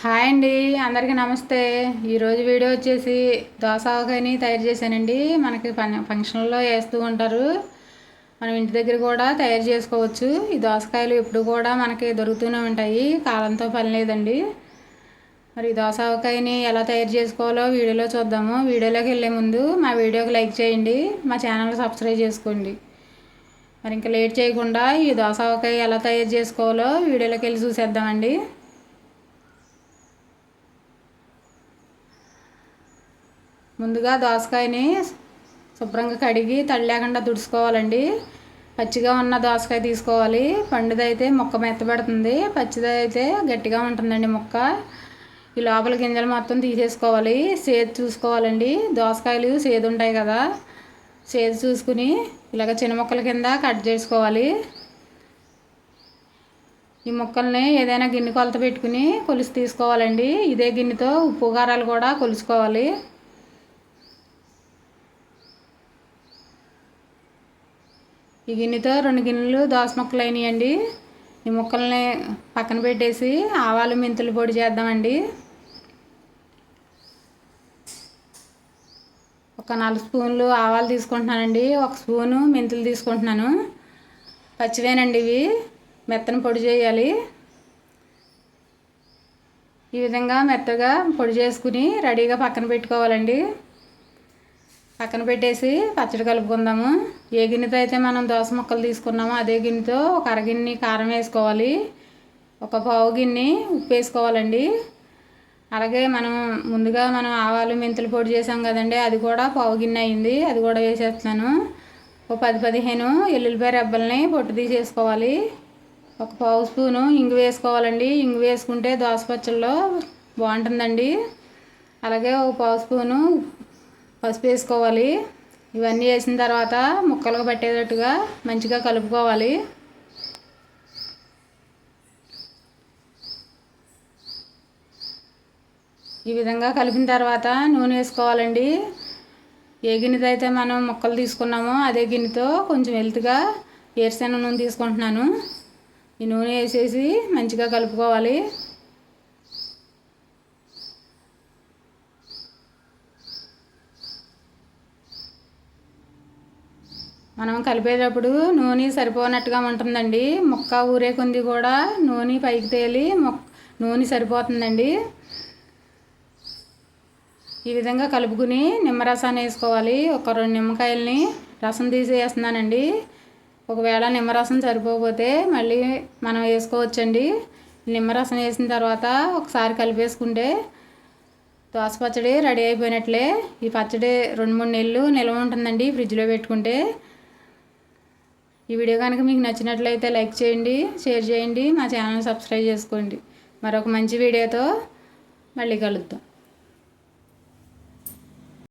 Hi అండి, అందరికీ నమస్తే. ఈరోజు వీడియో వచ్చేసి దోసకాయని తయారు చేశానండి. మనకి ఫంక్షన్లో వేస్తూ ఉంటారు, మనం ఇంటి దగ్గర కూడా తయారు చేసుకోవచ్చు. ఈ దోసకాయలు ఎప్పుడు కూడా మనకి దొరుకుతూనే ఉంటాయి, కాలంతో పని లేదండి. మరి దోసకాయని ఎలా తయారు చేసుకోవాలో వీడియోలో చూద్దాము. వీడియోలోకి వెళ్ళే ముందు మా వీడియోకి లైక్ చేయండి, మా ఛానల్ సబ్స్క్రైబ్ చేసుకోండి. మరి ఇంకా లేట్ చేయకుండా ఈ దోసకాయ ఎలా తయారు చేసుకోవాలో వీడియోలోకి వెళ్ళి చూసేద్దామండి. ముందుగా దోసకాయని శుభ్రంగా కడిగి తడి లేకుండా తుడుచుకోవాలండి. పచ్చిగా ఉన్న దోసకాయ తీసుకోవాలి. పండుదైతే మొక్క మెత్తబడుతుంది, పచ్చిదైతే గట్టిగా ఉంటుందండి మొక్క. ఈ లోపల గింజలు మొత్తం తీసేసుకోవాలి. సేదు చూసుకోవాలండి, దోసకాయలు సేదు ఉంటాయి కదా, సేదు చూసుకుని ఇలాగ చిన్న ముక్కల కింద కట్ చేసుకోవాలి. ఈ ముక్కల్ని ఏదైనా గిన్నె కొలత పెట్టుకుని కొలిసి తీసుకోవాలండి. ఇదే గిన్నెతో ఉప్పు కారాలు కూడా కొలుసుకోవాలి. ఈ గిన్నెతో 2 గిన్నెలు దోస ముక్కలు అయినాయండి. ఈ ముక్కల్ని పక్కన పెట్టేసి ఆవాలు మెంతులు పొడి చేద్దామండి. ఒక 4 స్పూన్లు ఆవాలు తీసుకుంటున్నానండి, 1 స్పూను మెంతులు తీసుకుంటున్నాను. పచ్చివేనండి ఇవి, మెత్తని పొడి చేయాలి. ఈ విధంగా మెత్తగా పొడి చేసుకుని రెడీగా పక్కన పెట్టుకోవాలండి. పక్కన పెట్టేసి పచ్చడి కలుపుకుందాము. ఏ గిన్నెతో అయితే మనం దోస ముక్కలు తీసుకున్నామో అదే గిన్నెతో ఒక అరగిన్ని కారం వేసుకోవాలి, ఒక పావు గిన్నె ఉప్పు వేసుకోవాలండి. అలాగే ముందుగా ఆవాలు మెంతులు పొడి చేసాం కదండి, అది కూడా పావు గిన్నె అయింది, అది కూడా వేసేస్తున్నాను. ఒక 10-15 ఎల్లుల్లిపాయ రెబ్బల్ని పొట్టు తీసేసుకోవాలి. ఒక పావు స్పూను ఇంగు వేసుకోవాలండి. ఇంగు వేసుకుంటే దోస పచ్చళ్ళలో బాగుంటుందండి. అలాగే ఒక పావు స్పూను పసుపు వేసుకోవాలి. ఇవన్నీ వేసిన తర్వాత ముక్కలకు పట్టేటట్టుగా మంచిగా కలుపుకోవాలి. ఈ విధంగా కలిపిన తర్వాత నూనె వేసుకోవాలండి. ఏ గిన్నెతో అయితే మనం ముక్కలు తీసుకున్నామో అదే గిన్నెతో కొంచెం వెలుతుగా వేరుశెనగ నూనె తీసుకుంటున్నాను. ఈ నూనె వేసేసి మంచిగా కలుపుకోవాలి. మనం కలిపేటప్పుడు నూనె సరిపోనట్టుగా ఉంటుందండి. ముక్క ఊరే కొంది కూడా నూనె పైకి తేలి నూనె సరిపోతుందండి. ఈ విధంగా కలుపుకుని నిమ్మరసాన్ని వేసుకోవాలి. ఒక 2 నిమ్మకాయలని రసం తీసి వేస్తున్నానండి. ఒకవేళ నిమ్మరసం సరిపోకపోతే మళ్ళీ మనం వేసుకోవచ్చండి. నిమ్మరసం వేసిన తర్వాత ఒకసారి కలిపేసుకుంటే దోస పచ్చడి రెడీ అయిపోయినట్లే. ఈ పచ్చడి 2-3 నెలలు నిల్వ ఉంటుందండి ఫ్రిడ్జ్లో పెట్టుకుంటే. ఈ వీడియో కనుక మీకు నచ్చినట్లయితే లైక్ చేయండి, షేర్ చేయండి, మా ఛానల్ సబ్స్క్రైబ్ చేసుకోండి. మరొక మంచి వీడియోతో మళ్ళీ కలుద్దాం.